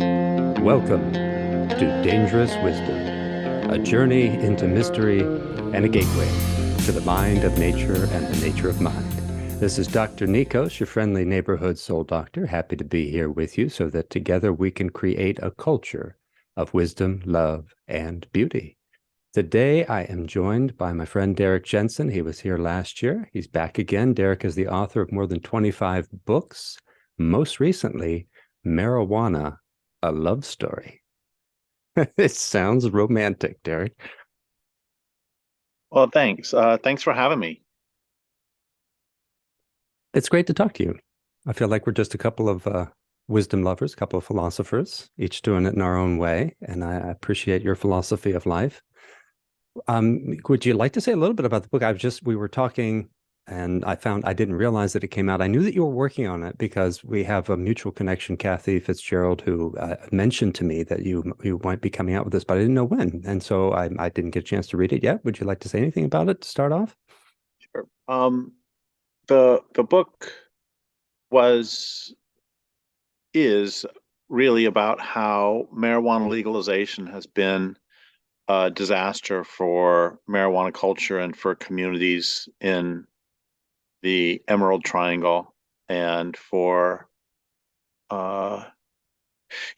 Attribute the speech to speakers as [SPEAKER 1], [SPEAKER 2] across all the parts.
[SPEAKER 1] Welcome to Dangerous Wisdom, a journey into mystery and a gateway to the mind of nature and the nature of mind. This is Dr. Nikos, your friendly neighborhood soul doctor. Happy to be here with you so that together we can create a culture of wisdom, love, and beauty. Today, I am joined by my friend Derrick Jensen. He was here last year. He's back again. Derrick is the author of more than 25 books, most recently, Marijuana, a Love Story. It sounds romantic, Derrick.
[SPEAKER 2] Well, thanks. Thanks for having me.
[SPEAKER 1] It's great to talk to you. I feel like we're just a couple of wisdom lovers, a couple of philosophers, each doing it in our own way. And I appreciate your philosophy of life. Would you like to say a little bit about the book? We were talking and I didn't realize that it came out. I knew that you were working on it because we have a mutual connection, Kathy Fitzgerald, who mentioned to me that you might be coming out with this, but I didn't know when. And so I didn't get a chance to read it yet. Would you like to say anything about it to start off?
[SPEAKER 2] Sure. The book was is really about how marijuana legalization has been a disaster for marijuana culture and for communities in the Emerald Triangle and for uh,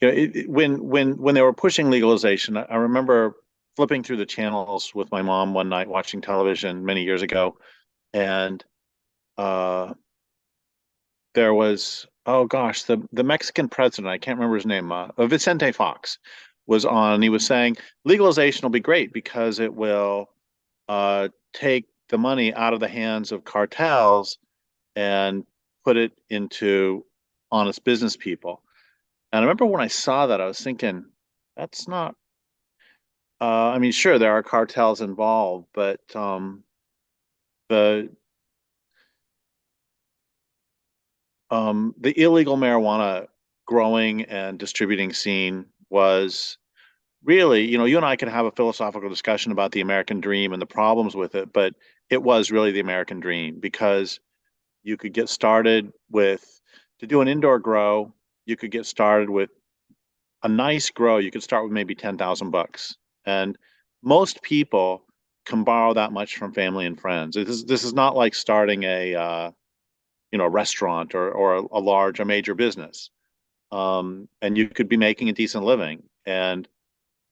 [SPEAKER 2] when they were pushing legalization. I remember flipping through the channels with my mom one night watching television many years ago, and uh, there was, oh gosh, the Mexican president, I can't remember his name, Vicente Fox was on. He was saying legalization will be great because it will take the money out of the hands of cartels and put it into honest business people. And I remember when I saw that, I was thinking, that's not. I mean, sure, there are cartels involved, but the the illegal marijuana growing and distributing scene was really, you and I can have a philosophical discussion about the American dream and the problems with it, but it was really the American dream because you could get started with, to do an indoor grow, you could get started with a nice grow. You could start with maybe 10,000 bucks. And most people can borrow that much from family and friends. This is not like starting a restaurant or a large, a major business. And you could be making a decent living. And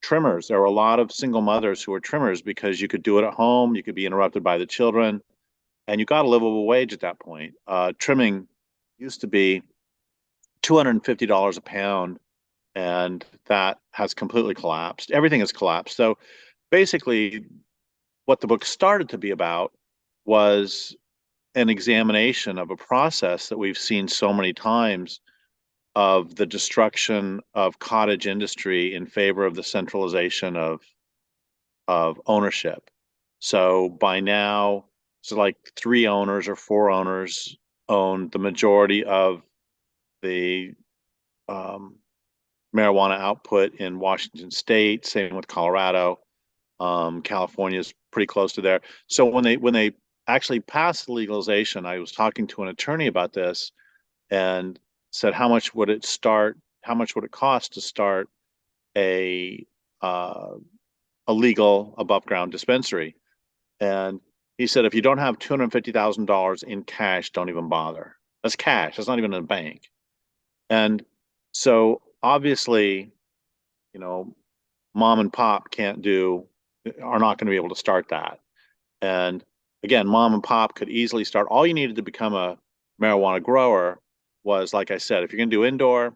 [SPEAKER 2] trimmers, there were a lot of single mothers who were trimmers because you could do it at home, you could be interrupted by the children, and you got a livable wage at that point. Trimming used to be $250 a pound, and that has completely collapsed. Everything has collapsed. So basically, what the book started to be about was an examination of a process that we've seen so many times of the destruction of cottage industry in favor of the centralization of ownership. So by now, it's like three owners or four owners own the majority of the um, marijuana output in Washington State. Same with Colorado. California is pretty close to there. So when they actually passed the legalization, I was talking to an attorney about this and said, how much would it start? How much would it cost to start a uh, a legal above ground dispensary? And he said, if you don't have $250,000 in cash, don't even bother. That's cash. That's not even in a bank. And so obviously, you know, mom and pop are not going to be able to start that. And again, mom and pop could easily start. All you needed to become a marijuana grower was, like I said, if you're going to do indoor,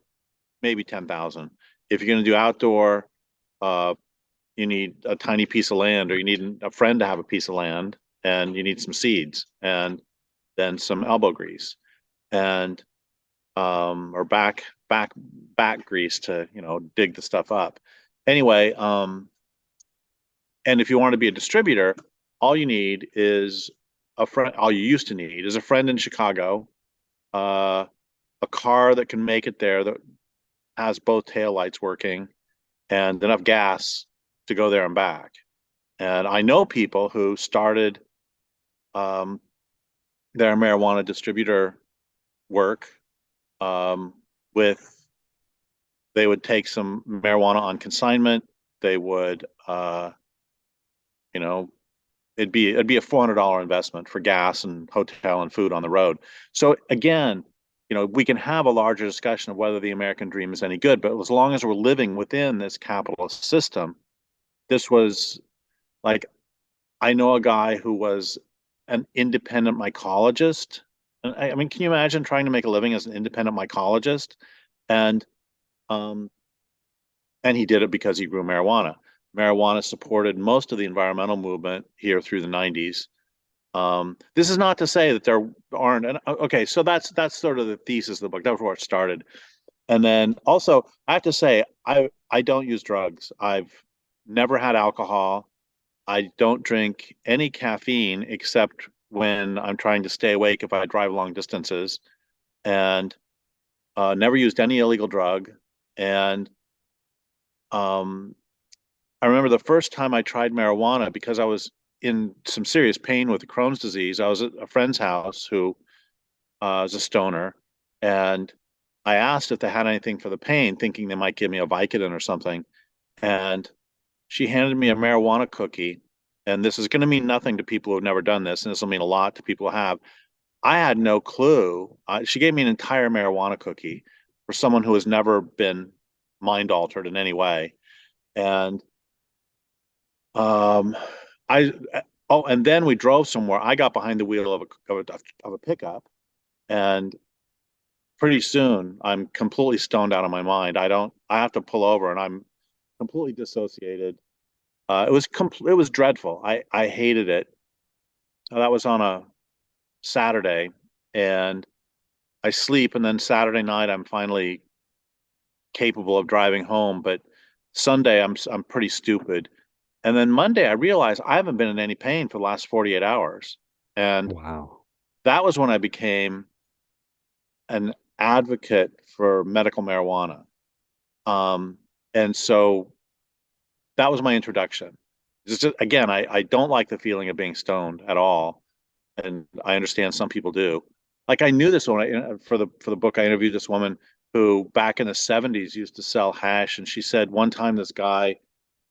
[SPEAKER 2] maybe 10,000. If you're going to do outdoor, uh, you need a tiny piece of land, or you need a friend to have a piece of land, and you need some seeds, and then some elbow grease, and or back grease to dig the stuff up. Anyway, and if you want to be a distributor, all you need is a friend. All you used to need is a friend in Chicago, uh, a car that can make it there that has both taillights working, and enough gas to go there and back. And I know people who started um, their marijuana distributor work um, with they would take some marijuana on consignment. They would, you know, it'd be a $400 investment for gas and hotel and food on the road. So again, we can have a larger discussion of whether the American dream is any good, but as long as we're living within this capitalist system, this was like, I know a guy who was an independent mycologist. And I mean, can you imagine trying to make a living as an independent mycologist? And um, and he did it because he grew marijuana. Marijuana supported most of the environmental movement here through the 90s. This is not to say that there aren't. And okay, so that's sort of the thesis of the book. That was where it started. And then also, I have to say, I don't use drugs. I've never had alcohol. I don't drink any caffeine except when I'm trying to stay awake if I drive long distances, and never used any illegal drug. And um, I remember the first time I tried marijuana because I was in some serious pain with Crohn's disease. I was at a friend's house who is a stoner, and I asked if they had anything for the pain, thinking they might give me a Vicodin or something. And she handed me a marijuana cookie. And this is going to mean nothing to people who have never done this, and this will mean a lot to people who have. I had no clue. She gave me an entire marijuana cookie for someone who has never been mind altered in any way. And um, I oh, and then we drove somewhere. I got behind the wheel of a pickup, and pretty soon I'm completely stoned out of my mind. I have to pull over, and I'm completely dissociated. It was dreadful. I hated it. That was on a Saturday, and I sleep, and then Saturday night I'm finally capable of driving home. But Sunday I'm pretty stupid, and then Monday I realized I haven't been in any pain for the last 48 hours, and
[SPEAKER 1] Wow.
[SPEAKER 2] that was when I became an advocate for medical marijuana. Um, and so that was my introduction. Again, I don't like the feeling of being stoned at all, and I understand some people do. Like I knew this when for the book I interviewed this woman who back in the 70s used to sell hash, and she said one time this guy,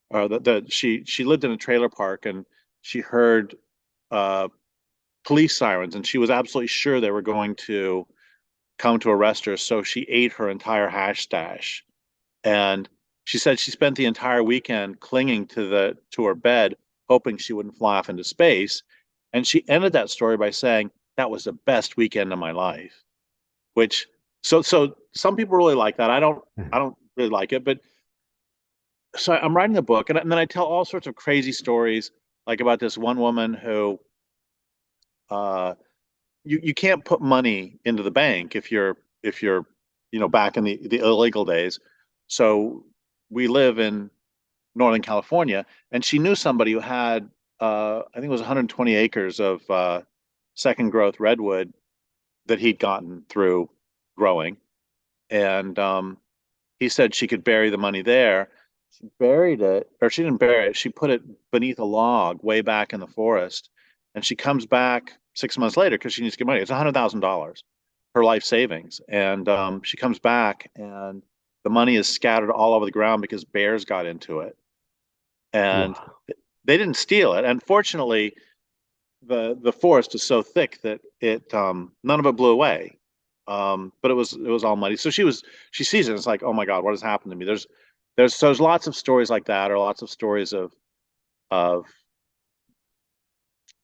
[SPEAKER 2] or that she lived in a trailer park, and she heard uh, police sirens, and she was absolutely sure they were going to come to arrest her, so she ate her entire hash stash. And she said she spent the entire weekend clinging to her bed, hoping she wouldn't fly off into space. And she ended that story by saying, "That was the best weekend of my life." Which so some people really like that. I don't really like it, but so I'm writing the book, and then I tell all sorts of crazy stories, like about this one woman who uh, you can't put money into the bank if you're back in the illegal days. So we live in Northern California, and she knew somebody who had I think it was 120 acres of second growth redwood that he'd gotten through growing, and he said she could bury the money there. She buried it, or she didn't bury it. She put it beneath a log way back in the forest, and she comes back 6 months later because she needs to get money. It's $100,000, her life savings, and she comes back, and the money is scattered all over the ground because bears got into it, and
[SPEAKER 1] Wow.
[SPEAKER 2] they didn't steal it. And fortunately, the forest is so thick that it none of it blew away. But it was all muddy. So she sees it. And it's like, oh my God, what has happened to me? There's lots of stories like that, or lots of stories of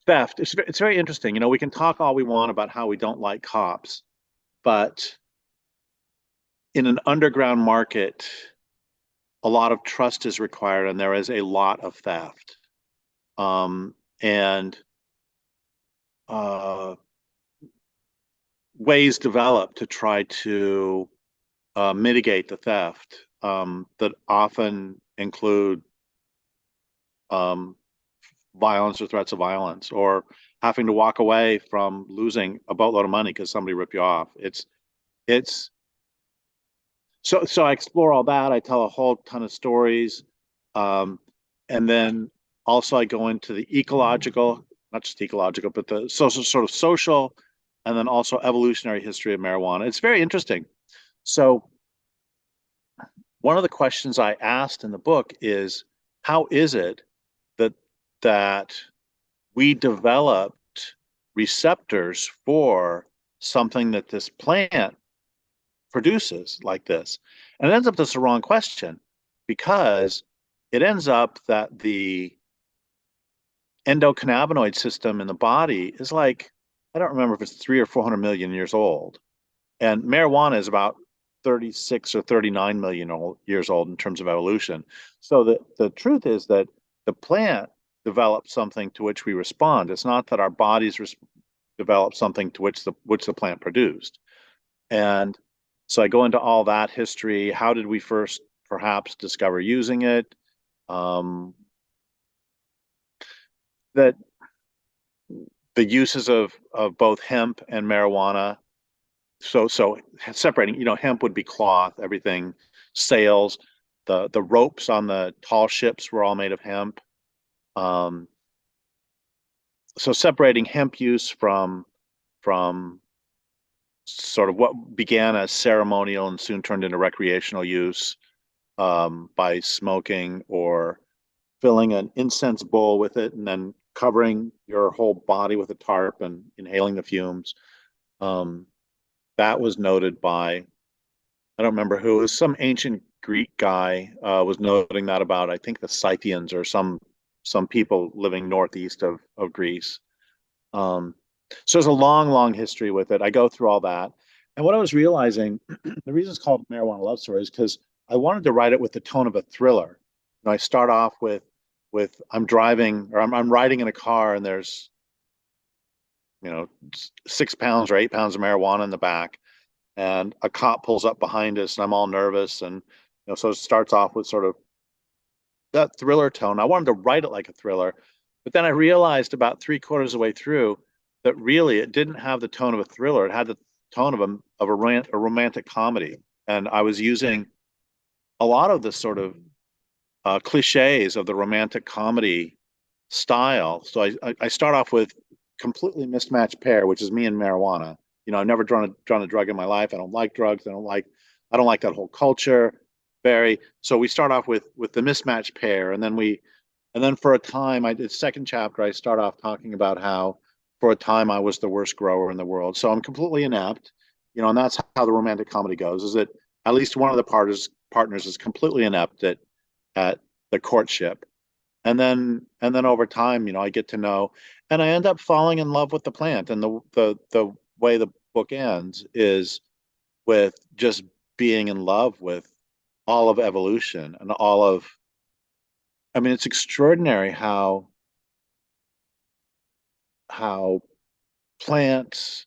[SPEAKER 2] theft. It's very interesting. We can talk all we want about how we don't like cops, but in an underground market, a lot of trust is required, and there is a lot of theft. And uh, ways develop to try to mitigate the theft that often include um, violence or threats of violence, or having to walk away from losing a boatload of money because somebody ripped you off. It's so I explore all that. I tell a whole ton of stories, um, and then also I go into the ecological, not just ecological, but the social sort of social, and then also evolutionary history of marijuana. It's very interesting. So one of the questions I asked in the book is, how is it that that we developed receptors for something that this plant produces like this? And it ends up that's the wrong question, because it ends up that the endocannabinoid system in the body is like, I don't remember if it's 300 or 400 million years old. And marijuana is about 36 or 39 million years old in terms of evolution. So the truth is that the plant developed something to which we respond. It's not that our bodies develop something to which the plant produced. And so I go into all that history. How did we first perhaps discover using it? That the uses of both hemp and marijuana. So separating, hemp would be cloth, everything, sails, the ropes on the tall ships were all made of hemp. Um, so separating hemp use from sort of what began as ceremonial and soon turned into recreational use, by smoking or filling an incense bowl with it and then covering your whole body with a tarp and inhaling the fumes. Um, that was noted by, I don't remember who, it was some ancient Greek guy, was noting that about, I think, the Scythians or some people living northeast of Greece. Um, so there's a long, long history with it. I go through all that. And what I was realizing, the reason it's called Marijuana Love Story is because I wanted to write it with the tone of a thriller. I start off with I'm driving, or I'm riding in a car, and there's, 6 pounds or 8 pounds of marijuana in the back, and a cop pulls up behind us, and I'm all nervous, and so it starts off with sort of that thriller tone. I wanted to write it like a thriller, but then I realized about three-quarters of the way through that really it didn't have the tone of a thriller. It had the tone of a romantic comedy, and I was using a lot of the sort of cliches of the romantic comedy style. So I start off with completely mismatched pair, which is me and marijuana. I've never drawn a drug in my life. I don't like drugs. I don't like that whole culture. Very. So we start off with the mismatched pair, and then for a time, the second chapter, I start off talking about how for a time I was the worst grower in the world. So I'm completely inept, and that's how the romantic comedy goes. Is that at least one of the partners is completely inept at the courtship, and then over time, I get to know, and I end up falling in love with the plant. And the way the book ends is with just being in love with all of evolution and all of, I mean, it's extraordinary how plants,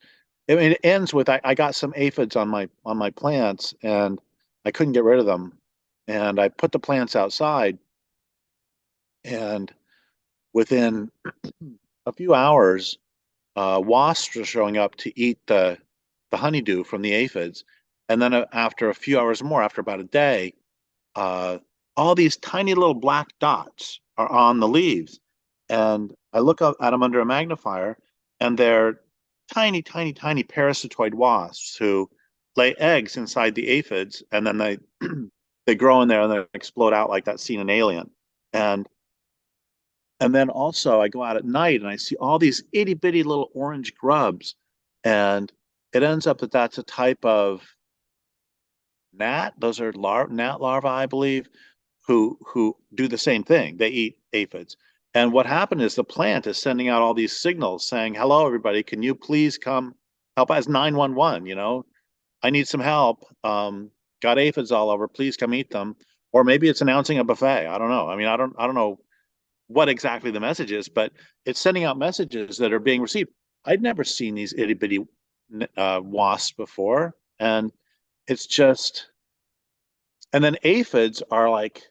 [SPEAKER 2] I mean, it ends with, I got some aphids on my plants, and I couldn't get rid of them. And I put the plants outside, and within a few hours, wasps are showing up to eat the honeydew from the aphids. And then after a few hours more, after about a day, uh, all these tiny little black dots are on the leaves. And I look up at them under a magnifier, and they're tiny, tiny, tiny parasitoid wasps who lay eggs inside the aphids, and then they they grow in there and they explode out like that scene in Alien. And and then also I go out at night and I see all these itty bitty little orange grubs, and it ends up that that's a type of gnat. Those are gnat larvae, I believe, who do the same thing. They eat aphids. And what happened is the plant is sending out all these signals saying, "Hello, everybody, can you please come help?" As 911, I need some help. Got aphids all over. Please come eat them. Or maybe it's announcing a buffet. I don't know. I mean, I don't know what exactly the message is, but it's sending out messages that are being received. I'd never seen these itty bitty wasps before, and it's just, and then aphids are like,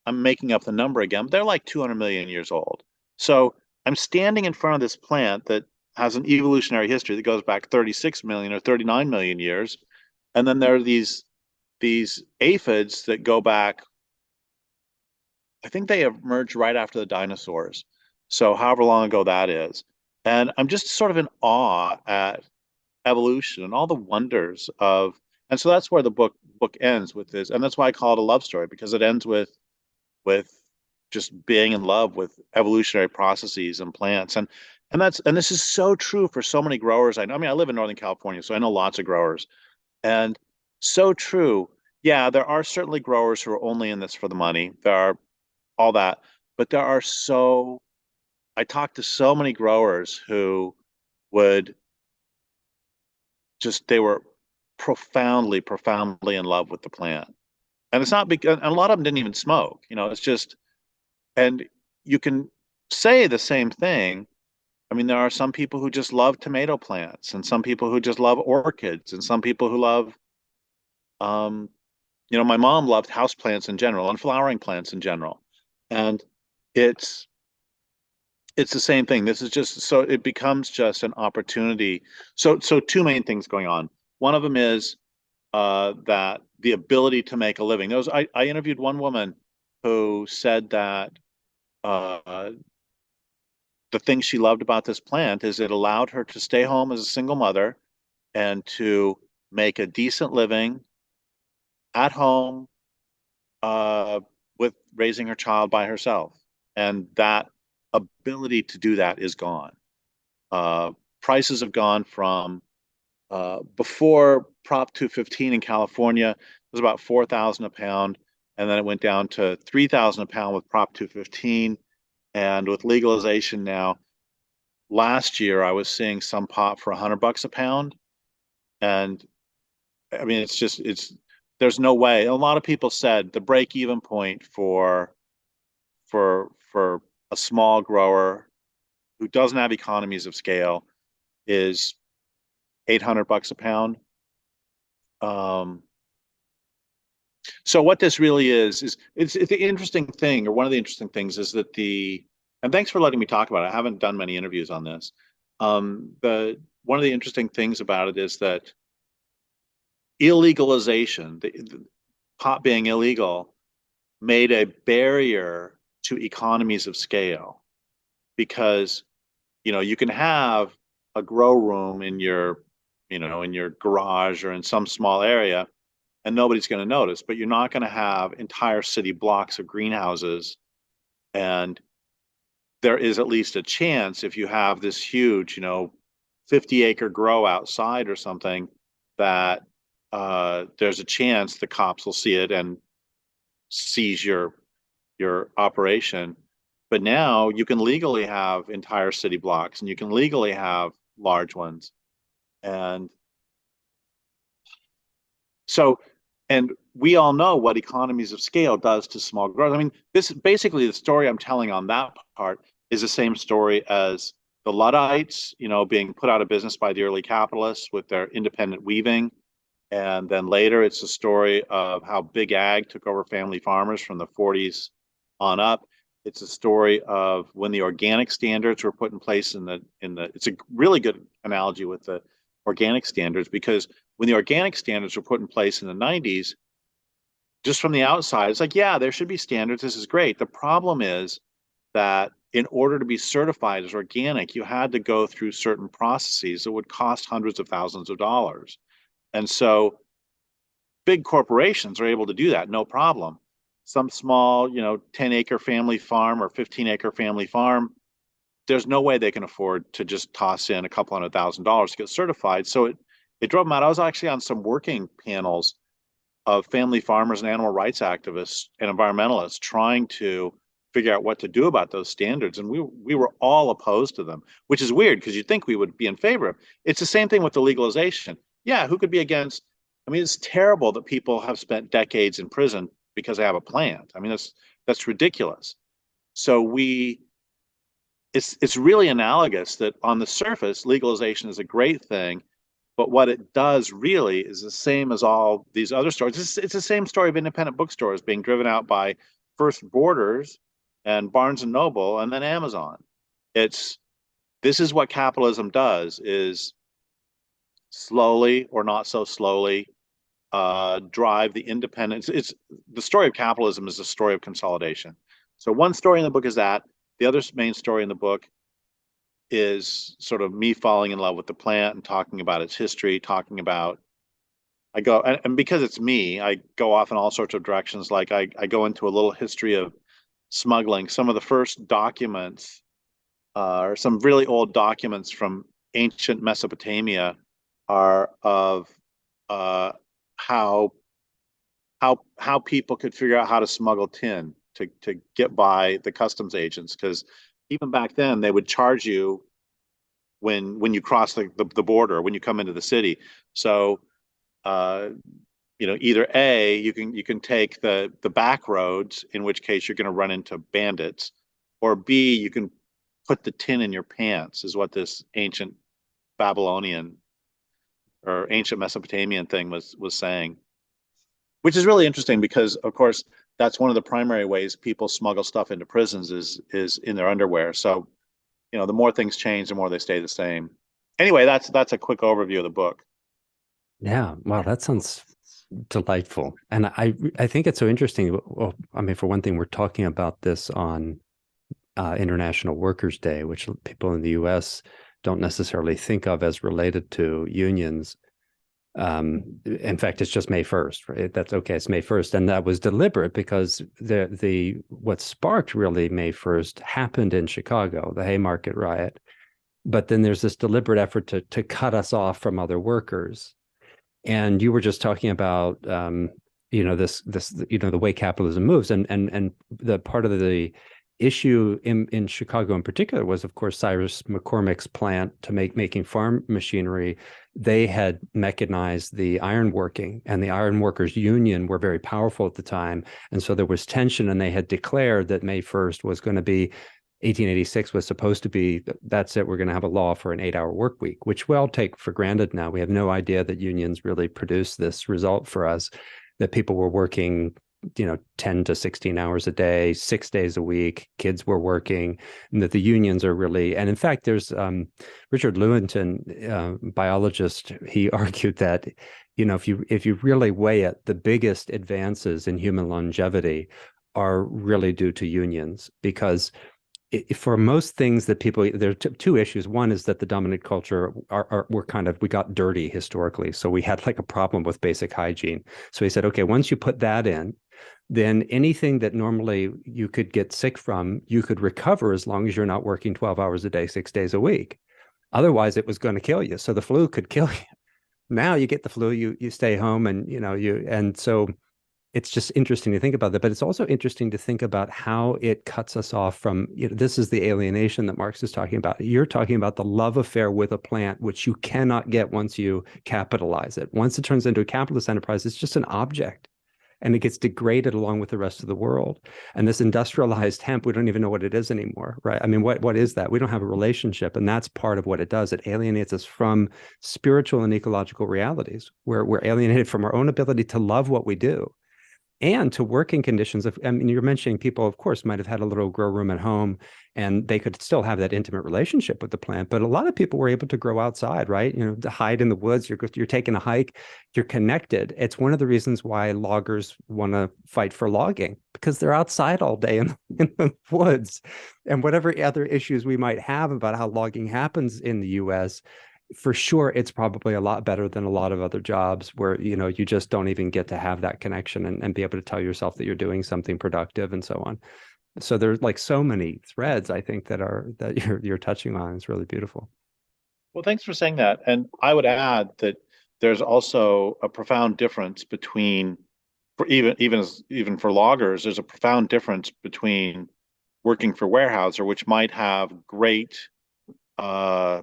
[SPEAKER 2] I'm making up the number again, but they're like 200 million years old. So I'm standing in front of this plant that has an evolutionary history that goes back 36 million or 39 million years, and then there are these aphids that go back, I think they emerged right after the dinosaurs. So however long ago that is. And I'm just sort of in awe at evolution and all the wonders of, and so that's where the book book ends with this, and that's why I call it a love story, because it ends with just being in love with evolutionary processes and plants. And this is so true for so many growers. I know, I mean, I live in Northern California, so I know lots of growers. And so true. Yeah, there are certainly growers who are only in this for the money. There are all that. But I talked to so many growers who would they were profoundly in love with the plant. And it's not because, and a lot of them didn't even smoke, it's just, and you can say the same thing. I mean, there are some people who just love tomato plants, and some people who just love orchids, and some people who love, um, my mom loved house plants in general and flowering plants in general. And it's it's the same thing. This is just so it becomes just an opportunity. So two main things going on. One of them is that the ability to make a living. I interviewed one woman who said that uh, the thing she loved about this plant is it allowed her to stay home as a single mother and to make a decent living at home uh, with raising her child by herself. And that ability to do that is gone. Uh, Prices have gone from before Prop 215 in California, it was about 4,000 a pound, and then it went down to 3,000 a pound with Prop 215. And with legalization now, last year I was seeing some pot for $100 a pound. And I mean, there's no way. A lot of people said the break even point for a small grower who doesn't have economies of scale is $800 a pound. Um, so what this really is it's the interesting thing, or one of the interesting things is that and thanks for letting me talk about it. I haven't done many interviews on this. The One of the interesting things about it is that illegalization, the pot being illegal, made a barrier to economies of scale because you can have a grow room in your garage or in some small area and nobody's going to notice, but you're not going to have entire city blocks of greenhouses. And there is at least a chance if you have this huge 50-acre grow outside or something that there's a chance the cops will see it and seize your operation. But now you can legally have entire city blocks and you can legally have large ones. And so, and we all know what economies of scale does to small growers. I mean, this basically the story I'm telling on that part is the same story as the Luddites, being put out of business by the early capitalists with their independent weaving. And then later, it's a story of how big ag took over family farmers from the 40s on up. It's a story of when the organic standards were put in place it's a really good analogy with the organic standards, because when the organic standards were put in place in the 90s, just from the outside, it's like, yeah, there should be standards. This is great. The problem is that in order to be certified as organic, you had to go through certain processes that would cost hundreds of thousands of dollars. And so big corporations are able to do that, no problem. Some small, 10-acre family farm or 15-acre family farm, there's no way they can afford to just toss in a couple $100,000 to get certified. So it drove them out. I was actually on some working panels of family farmers and animal rights activists and environmentalists trying to figure out what to do about those standards. And we were all opposed to them, which is weird because you'd think we would be in favor of. It's the same thing with the legalization. Yeah, who could be against? I mean, it's terrible that people have spent decades in prison because they have a plant. I mean, that's ridiculous. So it's really analogous that on the surface, legalization is a great thing, but what it does really is the same as all these other stories. It's the same story of independent bookstores being driven out by first Borders and Barnes and Noble and then Amazon. It's This is what capitalism does: is slowly or not so slowly drive the independence. It's the story of capitalism is the story of consolidation. So one story in the book is that. The other main story in the book is sort of me falling in love with the plant and talking about its history, talking about I go, and because it's me, I go off in all sorts of directions. Like I go into a little history of smuggling. Some of the first documents, or some really old documents from ancient Mesopotamia, are of uh, how how people could figure out how to smuggle tin to get by the customs agents. Because even back then, they would charge you when you cross the border, when you come into the city. So uh, either A, you can take the back roads, in which case you're going to run into bandits, or B, you can put the tin in your pants, is what this ancient Babylonian or ancient Mesopotamian thing was saying, which is really interesting because, of course, that's one of the primary ways people smuggle stuff into prisons is in their underwear. So, the more things change, the more they stay the same. Anyway, that's a quick overview of the book.
[SPEAKER 1] Yeah, wow, that sounds delightful. And I think it's so interesting. Well, I mean, for one thing, we're talking about this on International Workers' Day, which people in the US don't necessarily think of as related to unions. In fact, it's just May 1st, right? That's okay. It's May 1st. And that was deliberate because the what sparked really May 1st happened in Chicago, the Haymarket riot. But then there's this deliberate effort to cut us off from other workers. And you were just talking about this the way capitalism moves, and the part of the issue in Chicago in particular was, of course, Cyrus McCormick's plant to making farm machinery. They had mechanized the ironworking, and the ironworkers union were very powerful at the time, and so there was tension, and they had declared that May 1st was going to be 1886 was supposed to be, that's it, we're going to have a law for an 8-hour work week, which we all take for granted now. We have no idea that unions really produced this result for us, that people were working 10 to 16 hours a day, 6 days a week, kids were working, and that the unions are really, and in fact, there's Richard Lewontin, biologist, he argued that, if you really weigh it, the biggest advances in human longevity are really due to unions, because for most things that people, there are two issues. One is that the dominant culture we got dirty historically. So we had like a problem with basic hygiene. So he said, okay, once you put that in, then anything that normally you could get sick from, you could recover as long as you're not working 12 hours a day, 6 days a week. Otherwise, it was going to kill you. So the flu could kill you. Now you get the flu, you stay home, and so it's just interesting to think about that. But it's also interesting to think about how it cuts us off from, this is the alienation that Marx is talking about. You're talking about the love affair with a plant, which you cannot get once you capitalize it. Once it turns into a capitalist enterprise, it's just an object, and it gets degraded along with the rest of the world. And this industrialized hemp, we don't even know what it is anymore, right? I mean, what is that? We don't have a relationship, and that's part of what it does. It alienates us from spiritual and ecological realities, where we're alienated from our own ability to love what we do and to working conditions of, I mean, you're mentioning people, of course, might have had a little grow room at home and they could still have that intimate relationship with the plant. But a lot of people were able to grow outside, right? To hide in the woods, you're taking a hike, you're connected. It's one of the reasons why loggers want to fight for logging, because they're outside all day in the woods. And whatever other issues we might have about how logging happens in the US, for sure, it's probably a lot better than a lot of other jobs where, you just don't even get to have that connection and be able to tell yourself that you're doing something productive and so on. So there's like so many threads, I think, that you're touching on. It's really beautiful.
[SPEAKER 2] Well, thanks for saying that. And I would add that there's also a profound difference between, for even for loggers, there's a profound difference between working for Weyerhaeuser, which might have great uh,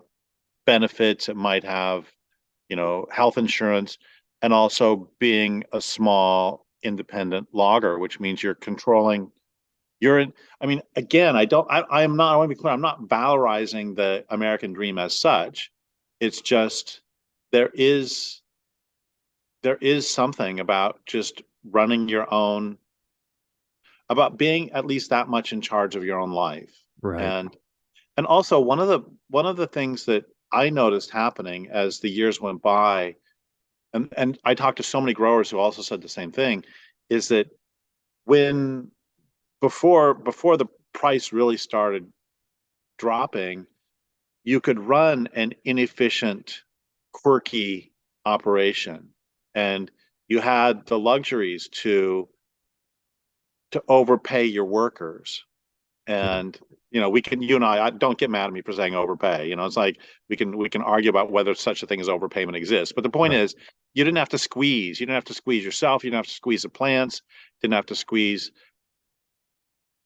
[SPEAKER 2] benefits, it might have, health insurance, and also being a small independent logger, which means you're controlling. You're in, I mean, again, I am not, I want to be clear, I'm not valorizing the American dream as such. It's just there is there is something about just running your own, about being at least that much in charge of your own life.
[SPEAKER 1] Right.
[SPEAKER 2] And also one of the things that I noticed happening as the years went by, and I talked to so many growers who also said the same thing, is that when before the price really started dropping, you could run an inefficient, quirky operation. and you had the luxuries to overpay your workers.
[SPEAKER 1] Yeah.
[SPEAKER 2] And you and I don't get mad at me for saying overpay. It's like we can argue about whether such a thing as overpayment exists. But the point
[SPEAKER 1] Right.
[SPEAKER 2] is, you didn't have to squeeze. You didn't have to squeeze yourself. You didn't have to squeeze the plants. Didn't have to squeeze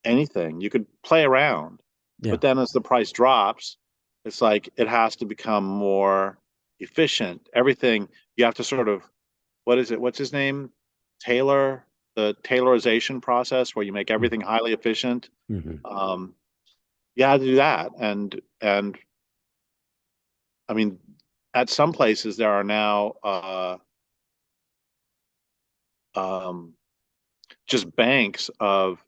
[SPEAKER 2] anything. You could play around.
[SPEAKER 1] Yeah.
[SPEAKER 2] But then as the price drops, it's like it has to become more efficient. Everything you have to sort of, what is it? What's his name? Taylor, the Taylorization process where you make
[SPEAKER 1] Mm.
[SPEAKER 2] everything highly efficient.
[SPEAKER 1] Mhm.
[SPEAKER 2] Um, you had to do that. And I mean, at some places there are now um, just banks of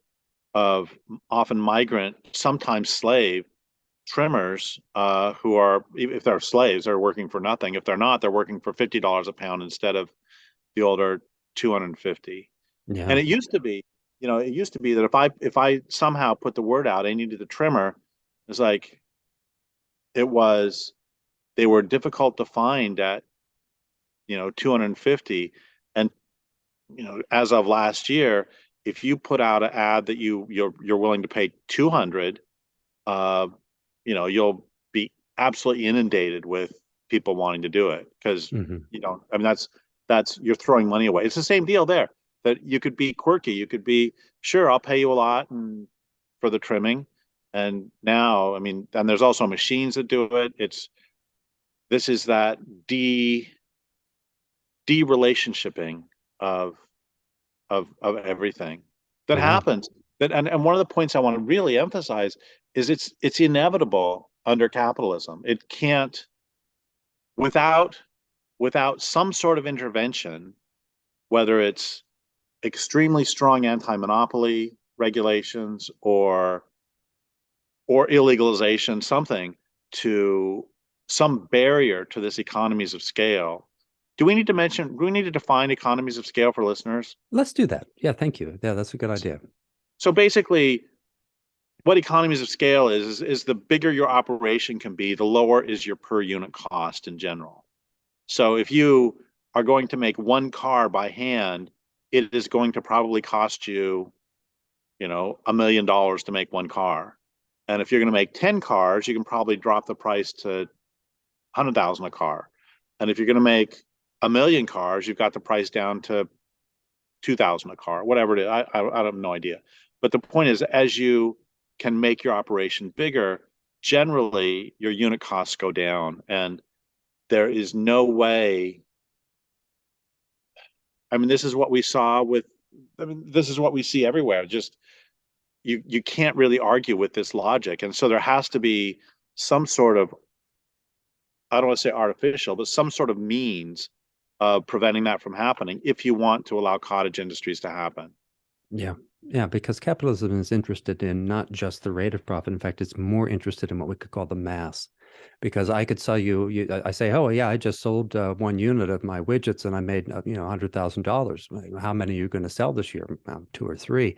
[SPEAKER 2] often migrant, sometimes slave trimmers who are, if they're slaves, they're working for nothing. If they're not, they're working for $50 a pound instead of the older 250. And
[SPEAKER 1] Yeah.
[SPEAKER 2] it used to be that if I somehow put the word out, I needed a trimmer. It's like it was they were difficult to find at 250. And as of last year, if you put out an ad that you're willing to pay 200, uh, you'll be absolutely inundated with people wanting to do it because
[SPEAKER 1] Mhm.
[SPEAKER 2] I mean that's you're throwing money away. It's the same deal there that you could be quirky. You could be sure I'll pay you a lot and for the trimming. And now, I mean, and there's also machines that do it. This is that de-relationshipping of of everything that
[SPEAKER 1] Yeah.
[SPEAKER 2] happens. And one of the points I want to really emphasize is it's inevitable under capitalism. It can't without without some sort of intervention, whether it's extremely strong anti-monopoly regulations or illegalization, something to some barrier to this economies of scale. Do we need to define economies of scale for listeners?
[SPEAKER 1] Let's do that. Yeah, thank you. Yeah, that's a good idea.
[SPEAKER 2] So basically, what economies of scale is the bigger your operation can be, the lower is your per unit cost in general. So if you are going to make one car by hand, it is going to probably cost you, $1 million to make one car. And if you're going to make 10 cars, you can probably drop the price to 100,000 a car. And if you're going to make a million cars, you've got the price down to 2,000 a car, whatever it is. I have no idea. But the point is, as you can make your operation bigger, generally your unit costs go down. And there is no way. I mean, this is what we saw with, I mean, this is what we see everywhere. Just you can't really argue with this logic. And so there has to be some sort of, I don't want to say artificial, but some sort of means of preventing that from happening if you want to allow cottage industries to happen.
[SPEAKER 1] Yeah. Yeah, because capitalism is interested in not just the rate of profit. In fact, it's more interested in what we could call the mass. Because I could sell I say, oh, yeah, I just sold 1 unit of my widgets and I made, $100,000. How many are you going to sell this year? Two or three.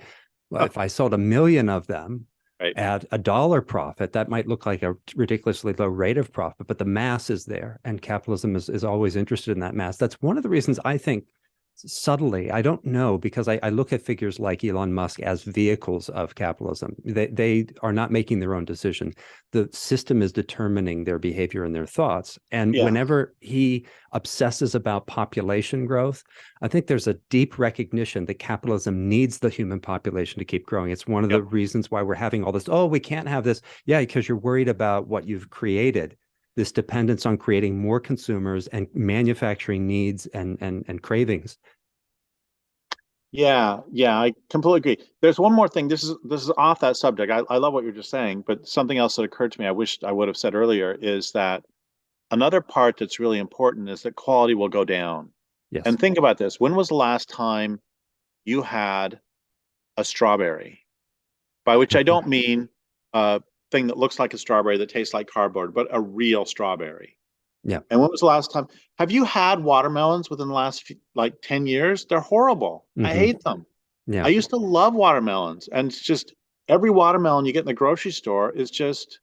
[SPEAKER 1] Well, if I sold 1 million of them
[SPEAKER 2] Right.
[SPEAKER 1] at $1 profit, that might look like a ridiculously low rate of profit, but the mass is there, and capitalism is always interested in that mass. That's one of the reasons I think subtly, I don't know, because I look at figures like Elon Musk as vehicles of capitalism. They are not making their own decision. The system is determining their behavior and their thoughts. And
[SPEAKER 2] Yeah.
[SPEAKER 1] whenever he obsesses about population growth, I think there's a deep recognition that capitalism needs the human population to keep growing. It's one of the
[SPEAKER 2] Yep.
[SPEAKER 1] reasons why we're having all this, oh, we can't have this. Yeah, because you're worried about what you've created, this dependence on creating more consumers and manufacturing needs and cravings.
[SPEAKER 2] Yeah, yeah, I completely agree. There's one more thing. This is off that subject. I love what you're just saying, but something else that occurred to me I wished I would have said earlier is that another part that's really important is that quality will go down.
[SPEAKER 1] Yes.
[SPEAKER 2] And think about this. When was the last time you had a strawberry? By which I don't mean a thing that looks like a strawberry that tastes like cardboard, but a real strawberry.
[SPEAKER 1] Yeah.
[SPEAKER 2] And when was the last time? Have you had watermelons within the last like 10 years? They're horrible. I
[SPEAKER 1] Hmm.
[SPEAKER 2] hate them. I
[SPEAKER 1] Yeah.
[SPEAKER 2] used to love watermelons, and it's just every watermelon you get in the grocery store is just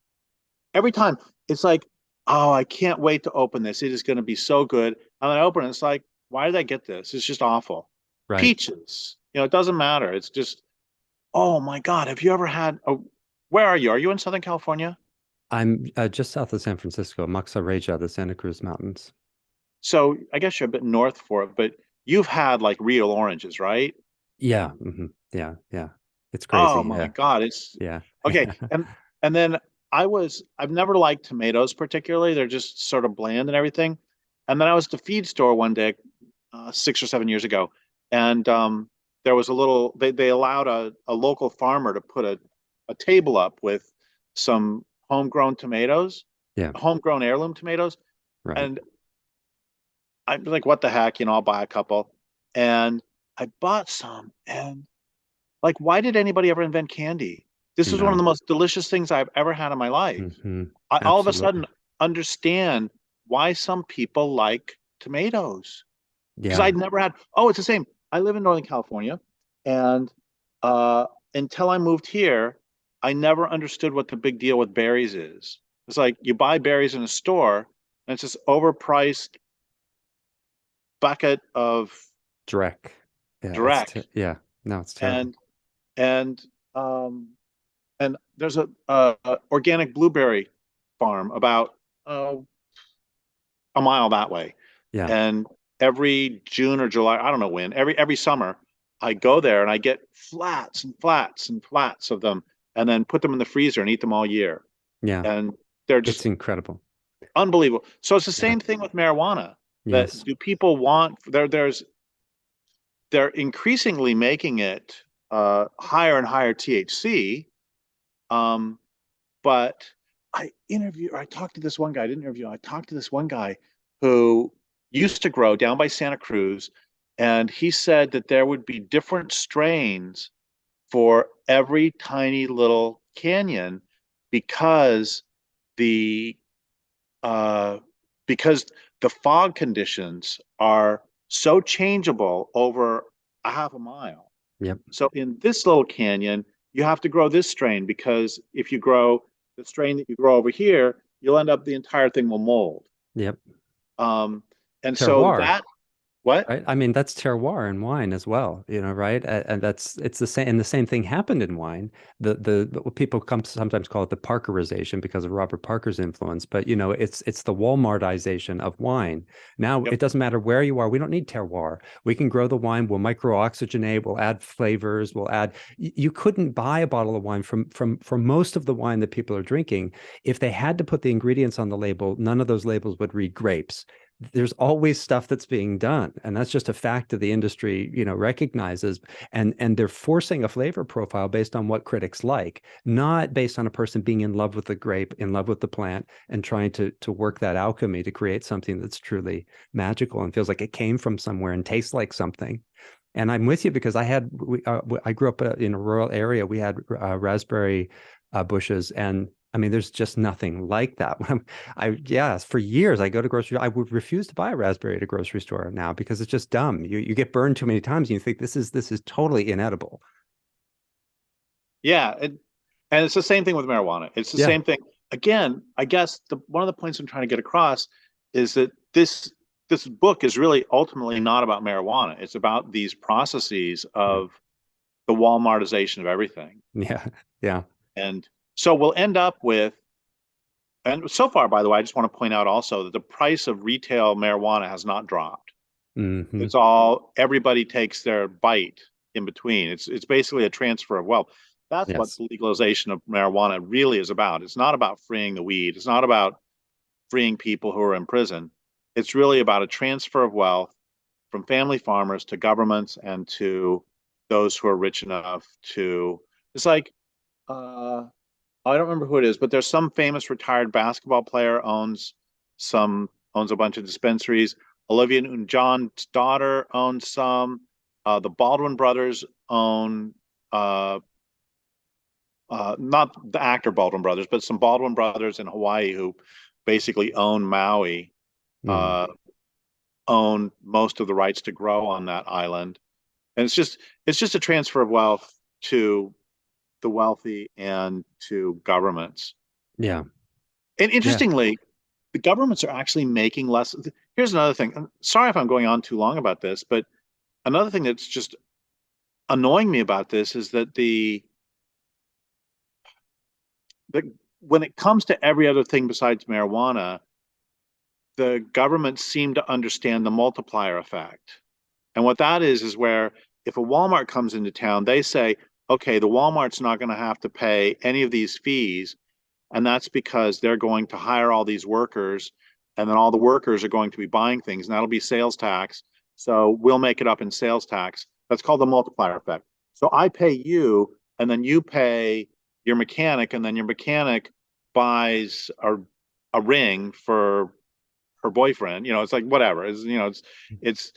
[SPEAKER 2] every time it's like, oh, I can't wait to open this. It is going to be so good. And I open it, it's like, Why did I get this? It's just awful.
[SPEAKER 1] Right.
[SPEAKER 2] Peaches, it doesn't matter. It's just, oh my God, have you ever had where are you? Are you in Southern California?
[SPEAKER 1] I'm just south of San Francisco, Reja, the Santa Cruz Mountains.
[SPEAKER 2] So I guess you're a bit north for it, but you've had like real oranges, right?
[SPEAKER 1] Yeah. Yeah. Yeah. It's
[SPEAKER 2] Oh
[SPEAKER 1] crazy.
[SPEAKER 2] my
[SPEAKER 1] Yeah.
[SPEAKER 2] God, it's
[SPEAKER 1] Yeah.
[SPEAKER 2] okay. And then I've never liked tomatoes particularly. They're just sort of bland and everything. And then I was at the feed store one day, 6 or 7 years ago, and there was a little. They allowed a local farmer to put a table up with some homegrown tomatoes,
[SPEAKER 1] Yeah.
[SPEAKER 2] homegrown heirloom tomatoes,
[SPEAKER 1] Right.
[SPEAKER 2] and I'm like, what the heck, I'll buy a couple. And I bought some, and like, why did anybody ever invent candy? This is one of
[SPEAKER 1] No.
[SPEAKER 2] the most delicious things I've ever had in my life. I all of a
[SPEAKER 1] Absolutely.
[SPEAKER 2] sudden understand why some people like tomatoes because
[SPEAKER 1] Yeah.
[SPEAKER 2] I'd never had. Oh, it's the same. I live in Northern California, and uh, until I moved here, I never understood what the big deal with berries is. It's like you buy berries in a store, and it's this overpriced bucket of
[SPEAKER 1] Dreck. Yeah.
[SPEAKER 2] Direct,
[SPEAKER 1] Yeah. No, it's terrible.
[SPEAKER 2] and and um, and there's a organic blueberry farm about uh, a mile that way.
[SPEAKER 1] Yeah.
[SPEAKER 2] And every June or July, I don't know when, every summer, I go there and I get flats and flats and flats of them, and then put them in the freezer and eat them all year.
[SPEAKER 1] Yeah.
[SPEAKER 2] And they're
[SPEAKER 1] It's
[SPEAKER 2] just
[SPEAKER 1] incredible.
[SPEAKER 2] unbelievable. So it's the
[SPEAKER 1] Yeah.
[SPEAKER 2] same thing with marijuana. That
[SPEAKER 1] Yes.
[SPEAKER 2] do people want? They're increasingly making it higher and higher THC. Um, But I talked to this one guy, I didn't interview, I talked to this one guy who used to grow down by Santa Cruz, and he said that there would be different strains for every tiny little canyon because the uh, because the fog conditions are so changeable over a half a mile.
[SPEAKER 1] Yep.
[SPEAKER 2] So in this little canyon, you have to grow this strain because if you grow the strain that you grow over here, you'll end up the entire thing will mold.
[SPEAKER 1] Yep.
[SPEAKER 2] Um, and so
[SPEAKER 1] Terroir.
[SPEAKER 2] that what?
[SPEAKER 1] Right. I mean, that's terroir in wine as well, right? And it's the same, and the same thing happened in wine. What people sometimes call it the Parkerization because of Robert Parker's influence, but it's the Walmartization of wine. Now
[SPEAKER 2] Yep.
[SPEAKER 1] it doesn't matter where you are. We don't need terroir. We can grow the wine, we'll micro-oxygenate, we'll add flavors, we'll add you couldn't buy a bottle of wine from most of the wine that people are drinking. If they had to put the ingredients on the label, none of those labels would read grapes. There's always stuff that's being done, and that's just a fact that the industry recognizes, and they're forcing a flavor profile based on what critics like, not based on a person being in love with the grape, in love with the plant, and trying to work that alchemy to create something that's truly magical and feels like it came from somewhere and tastes like something. And I'm with you because I grew up in a rural area. We had raspberry bushes, and I mean, there's just nothing like that. Yeah, for years I go to grocery. I would refuse to buy a raspberry at a grocery store now because it's just dumb. You get burned too many times, and you think this is totally inedible.
[SPEAKER 2] Yeah, and it's the same thing with marijuana. It's the
[SPEAKER 1] Yeah.
[SPEAKER 2] same thing. Again, I guess the one of the points I'm trying to get across is that this book is really ultimately not about marijuana. It's about these processes
[SPEAKER 1] Yeah.
[SPEAKER 2] of the Walmartization of everything.
[SPEAKER 1] Yeah. Yeah.
[SPEAKER 2] And so we'll end up with, and so far, by the way, I just want to point out also that the price of retail marijuana has not dropped.
[SPEAKER 1] Hmm.
[SPEAKER 2] It's all everybody takes their bite in between. It's basically a transfer of wealth. That's what
[SPEAKER 1] Yes.
[SPEAKER 2] the legalization of marijuana really is about. It's not about freeing the weed. It's not about freeing people who are in prison. It's really about a transfer of wealth from family farmers to governments and to those who are rich enough to. It's like I don't remember who it is, but there's some famous retired basketball player owns a bunch of dispensaries. Olivia Newton-John's daughter owns some. The Baldwin brothers own uh, not the actor Baldwin brothers, but some Baldwin brothers in Hawaii who basically own Maui,
[SPEAKER 1] Mm.
[SPEAKER 2] uh, own most of the rights to grow on that island. And it's just a transfer of wealth to the wealthy and to governments.
[SPEAKER 1] Yeah.
[SPEAKER 2] And
[SPEAKER 1] Yeah.
[SPEAKER 2] interestingly, the governments are actually making less. Here's another thing. Sorry if I'm going on too long about this, but another thing that's just annoying me about this is that the when it comes to every other thing besides marijuana, the governments seem to understand the multiplier effect. And what that is where if a Walmart comes into town, they say, okay, the Walmart's not going to have to pay any of these fees. And that's because they're going to hire all these workers, and then all the workers are going to be buying things, and that'll be sales tax. So we'll make it up in sales tax. That's called the multiplier effect. So I pay you, and then you pay your mechanic, and then your mechanic buys a ring for her boyfriend. It's like whatever. It's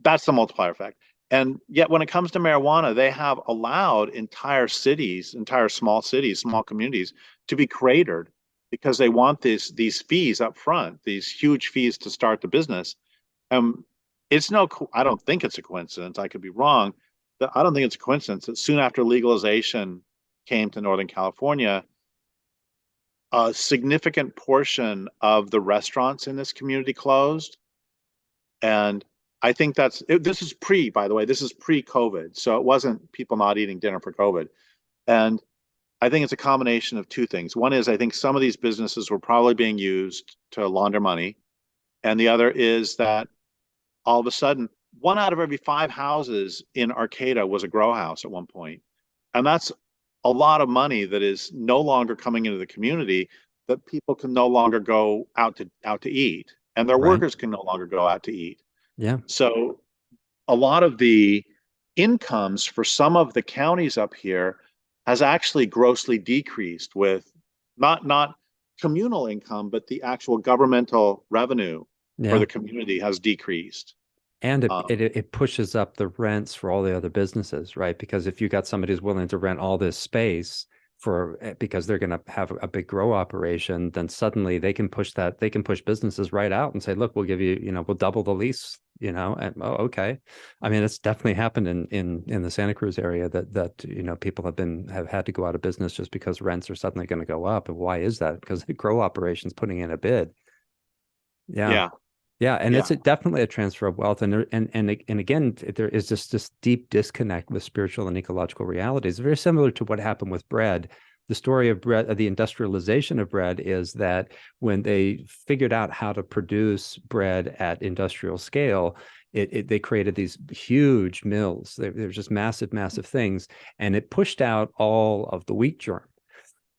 [SPEAKER 2] that's the multiplier effect. And yet, when it comes to marijuana, they have allowed entire cities, entire small cities, small communities to be cratered because they want these fees up front, these huge fees to start the business. Um, it's no, I don't think it's a coincidence. I could be wrong. I don't think it's a coincidence that soon after legalization came to Northern California, a significant portion of the restaurants in this community closed. And I think this is by the way, this is pre-COVID. So it wasn't people not eating dinner for COVID. And I think it's a combination of two things. One is I think some of these businesses were probably being used to launder money. And the other is that all of a sudden, one out of every five houses in Arcata was a grow house at one point. And that's a lot of money that is no longer coming into the community, that people can no longer go out to eat, and their
[SPEAKER 1] Right.
[SPEAKER 2] workers can no longer go out to eat.
[SPEAKER 1] Yeah.
[SPEAKER 2] So a lot of the incomes for some of the counties up here has actually grossly decreased, with not communal income, but the actual governmental revenue for
[SPEAKER 1] Yeah.
[SPEAKER 2] the community has decreased.
[SPEAKER 1] And
[SPEAKER 2] Um,
[SPEAKER 1] it pushes up the rents for all the other businesses, right? Because if you got somebody who's willing to rent all this space because they're going to have a big grow operation, then suddenly they can push businesses right out and say, look, we'll give you, we'll double the lease, and oh, okay. I mean, it's definitely happened in the Santa Cruz area that people have had to go out of business just because rents are suddenly going to go up. And why is that? Because the grow operation's putting in a bid. Yeah.
[SPEAKER 2] yeah,
[SPEAKER 1] Yeah, and
[SPEAKER 2] yeah,
[SPEAKER 1] it's definitely a transfer of wealth, and again, there is just this deep disconnect with spiritual and ecological realities. Very similar to what happened with bread. The story of bread, the industrialization of bread, is that when they figured out how to produce bread at industrial scale, they created these huge mills. They were just massive, massive things, and it pushed out all of the wheat germ.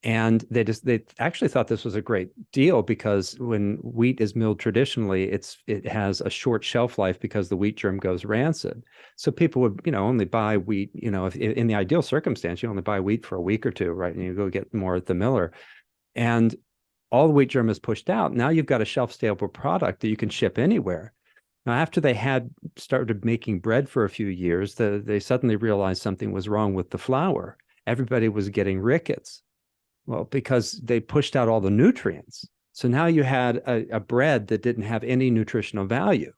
[SPEAKER 1] And they actually thought this was a great deal because when wheat is milled traditionally, it has a short shelf life because the wheat germ goes rancid. So people would, only buy wheat, if in the ideal circumstance, you only buy wheat for a week or two, right? And you go get more at the miller. And all the wheat germ is pushed out. Now you've got a shelf stable product that you can ship anywhere. Now, after they had started making bread for a few years, they suddenly realized something was wrong with the flour. Everybody was getting rickets. Well, because they pushed out all the nutrients. So now you had a bread that didn't have any nutritional value.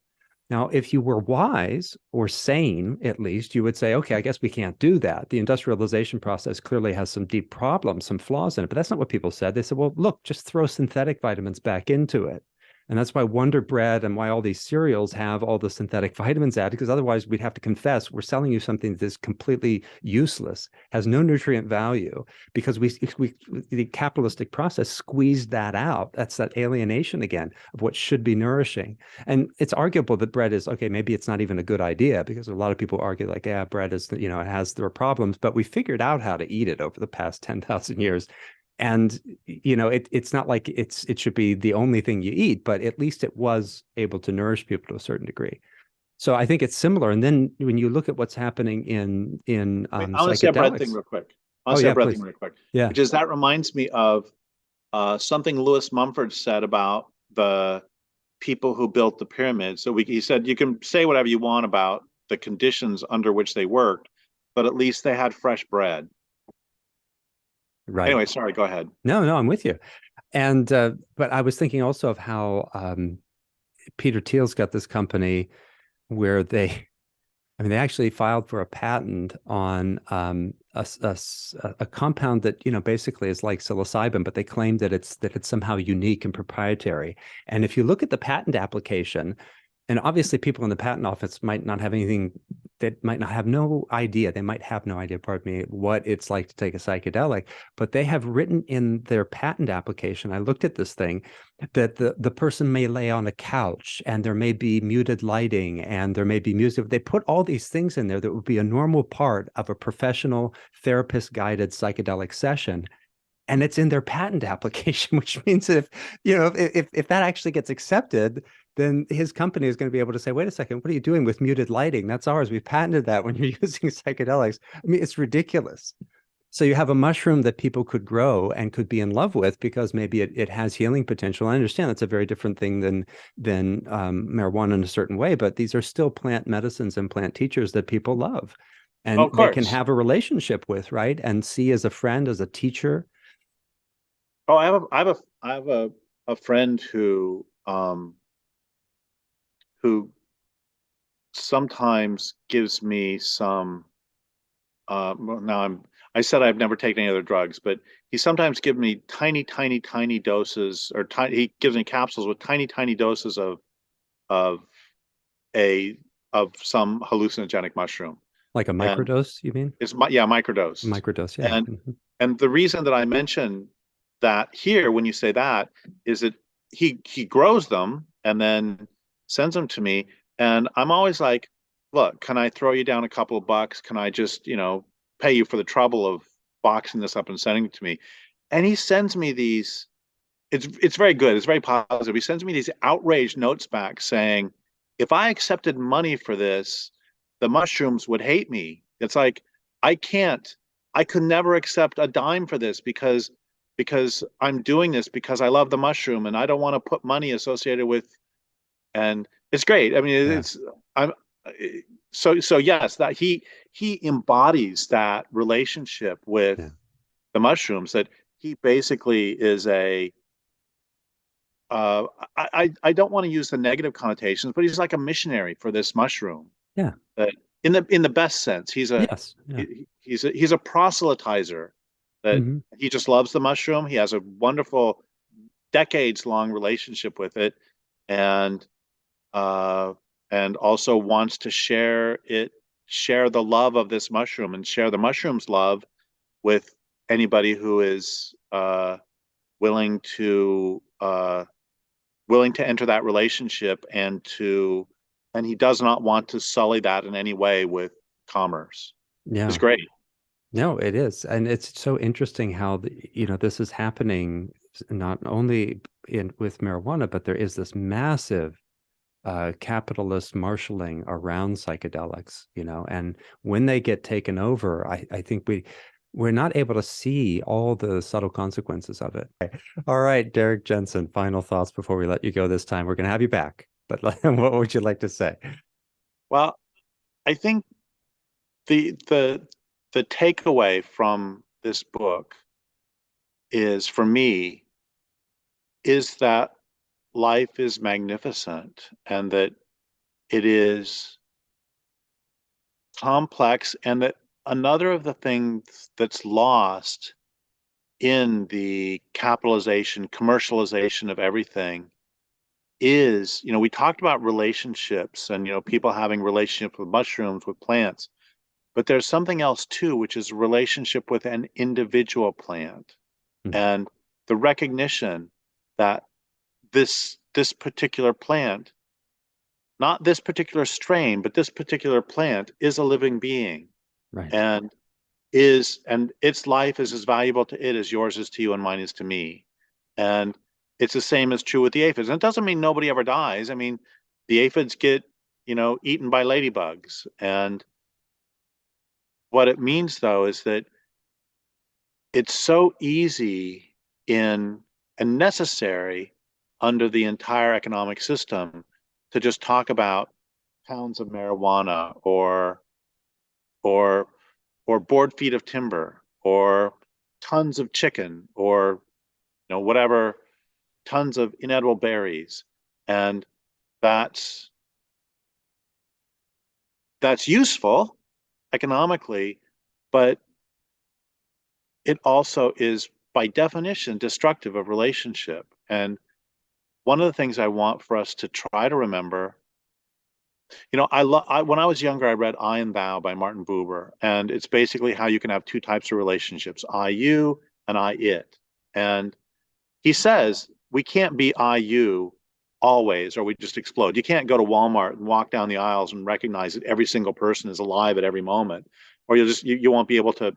[SPEAKER 1] Now, if you were wise or sane, at least, you would say, okay, I guess we can't do that. The industrialization process clearly has some deep problems, some flaws in it. But that's not what people said. They said, well, look, just throw synthetic vitamins back into it. And that's why Wonder Bread and why all these cereals have all the synthetic vitamins added, because otherwise we'd have to confess we're selling you something that's completely useless, has no nutrient value, because the capitalistic process squeezed that out. That's that alienation again of what should be nourishing. And it's arguable that bread is, okay, maybe it's not even a good idea, because a lot of people argue like, yeah, bread is, it has their problems, but we figured out how to eat it over the past 10,000 years. And it's not like it should be the only thing you eat, but at least it was able to nourish people to a certain degree. So I think it's similar. And then when you look at what's happening in
[SPEAKER 2] Wait, I want to say a bread thing
[SPEAKER 1] psychedelics.
[SPEAKER 2] real quick. I want
[SPEAKER 1] Oh
[SPEAKER 2] to say a
[SPEAKER 1] yeah,
[SPEAKER 2] bread thing
[SPEAKER 1] please.
[SPEAKER 2] real quick,
[SPEAKER 1] Yeah.
[SPEAKER 2] which is that reminds me of something Lewis Mumford said about the people who built the pyramids. He said, you can say whatever you want about the conditions under which they worked, but at least they had fresh bread.
[SPEAKER 1] Right.
[SPEAKER 2] Anyway, sorry, go ahead.
[SPEAKER 1] No, I'm with you. And but I was thinking also of how Peter Thiel's got this company where they actually filed for a patent on a compound that, basically is like psilocybin, but they claim that it's somehow unique and proprietary. And if you look at the patent application, and obviously people in the patent office might not have anything, that might not have no idea, they might have no idea, pardon me, what it's like to take a psychedelic, but they have written in their patent application, I looked at this thing, that the person may lay on a couch and there may be muted lighting and there may be music. They put all these things in there that would be a normal part of a professional therapist guided psychedelic session, and it's in their patent application, which means if if that actually gets accepted, then his company is going to be able to say, wait a second, what are you doing with muted lighting? That's ours. We've patented that when you're using psychedelics. I mean, it's ridiculous. So you have a mushroom that people could grow and could be in love with because maybe it has healing potential. I understand that's a very different thing than marijuana in a certain way, but these are still plant medicines and plant teachers that people love,
[SPEAKER 2] Oh,
[SPEAKER 1] and
[SPEAKER 2] of
[SPEAKER 1] they can
[SPEAKER 2] course.
[SPEAKER 1] have a relationship with, right? And see as a friend, as a teacher.
[SPEAKER 2] Oh, I have a friend who sometimes gives me some well, now I said I've never taken any other drugs, but he sometimes gives me tiny doses, or he gives me capsules with tiny doses of a of some hallucinogenic mushroom.
[SPEAKER 1] Like a
[SPEAKER 2] And
[SPEAKER 1] microdose, you mean?
[SPEAKER 2] yeah, microdosed.
[SPEAKER 1] Microdose, yeah.
[SPEAKER 2] And
[SPEAKER 1] Mhm.
[SPEAKER 2] and the reason that I mention that here when you say that is that he grows them and then sends them to me, and I'm always like, look, can I throw you down a couple of bucks? Can I just, pay you for the trouble of boxing this up and sending it to me? And he sends me these. It's very good. It's very positive. He sends me these outraged notes back saying, if I accepted money for this, the mushrooms would hate me. It's like I can't, I could never accept a dime for this because I'm doing this because I love the mushroom and I don't want to put money associated with. And it's great. I mean,
[SPEAKER 1] Yeah,
[SPEAKER 2] I'm so yes, that he embodies that relationship with
[SPEAKER 1] yeah,
[SPEAKER 2] the mushrooms, that he basically is a uh, I don't want to use the negative connotations, but he's like a missionary for this mushroom.
[SPEAKER 1] yeah.
[SPEAKER 2] That in the best sense,
[SPEAKER 1] Yes, yeah.
[SPEAKER 2] he's a proselytizer. That
[SPEAKER 1] Hmm.
[SPEAKER 2] he just loves the mushroom. He has a wonderful decades long relationship with it, and uh, and also wants to share the love of this mushroom, and share the mushroom's love with anybody who is willing to enter that relationship, and he does not want to sully that in any way with commerce. It's
[SPEAKER 1] Yeah.
[SPEAKER 2] great.
[SPEAKER 1] No, it is. And it's so interesting how this is happening not only in with marijuana, but there is this massive capitalist marshaling around psychedelics, and when they get taken over, I think we're not able to see all the subtle consequences of it. All right, Derrick Jensen, final thoughts before we let you go this time. We're going to have you back, but what would you like to say?
[SPEAKER 2] Well, I think the the takeaway from this book is, for me, is that life is magnificent, and that it is complex, and that another of the things that's lost in the capitalization, commercialization of everything is, we talked about relationships and, people having relationships with mushrooms, with plants, but there's something else too, which is relationship with an individual plant,
[SPEAKER 1] Mm.
[SPEAKER 2] and the recognition that this particular plant, not this particular strain, but this particular plant is a living being,
[SPEAKER 1] Right.
[SPEAKER 2] and and its life is as valuable to it as yours is to you and mine is to me. And it's the same as true with the aphids. And it doesn't mean nobody ever dies. I mean, the aphids get, eaten by ladybugs. And what it means, though, is that it's so easy in and necessary under the entire economic system to just talk about pounds of marijuana, or board feet of timber, or tons of chicken, or whatever, tons of inedible berries. And that's that's useful economically, but it also is by definition destructive of relationship. And one of the things I want for us to try to remember, when I was younger, I read I and Thou by Martin Buber, and it's basically how you can have two types of relationships, I you and I it. And he says we can't be I you always, or we just explode. You can't go to Walmart and walk down the aisles and recognize that every single person is alive at every moment, or you won't be able to,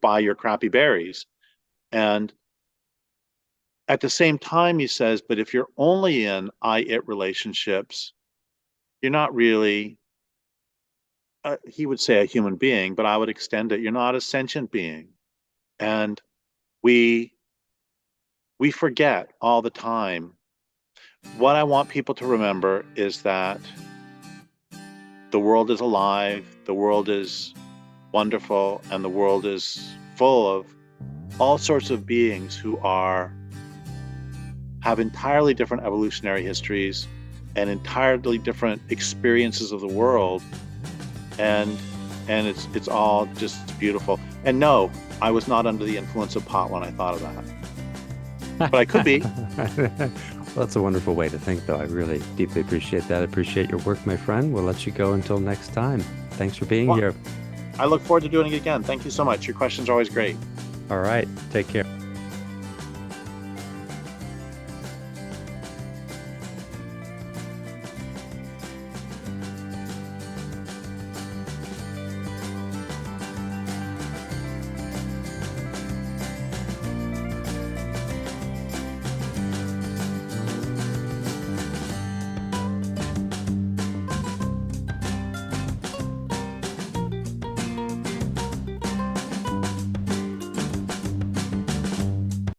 [SPEAKER 2] buy your crappy berries. And at the same time, he says, but if you're only in I it relationships, you're not really, he would say a human being, but I would extend it. You're not a sentient being. And we forget all the time. What I want people to remember is that the world is alive, the world is wonderful, and the world is full of all sorts of beings who have entirely different evolutionary histories and entirely different experiences of the world, and it's all just beautiful. And no, I was not under the influence of pot when I thought of that, but I could be.
[SPEAKER 1] Well, that's a wonderful way to think, though. I really deeply appreciate that. I appreciate your work, my friend. We'll let you go until next time. Thanks for being here.
[SPEAKER 2] I look forward to doing it again. Thank you so much. Your questions are always great.
[SPEAKER 1] All right. Take care.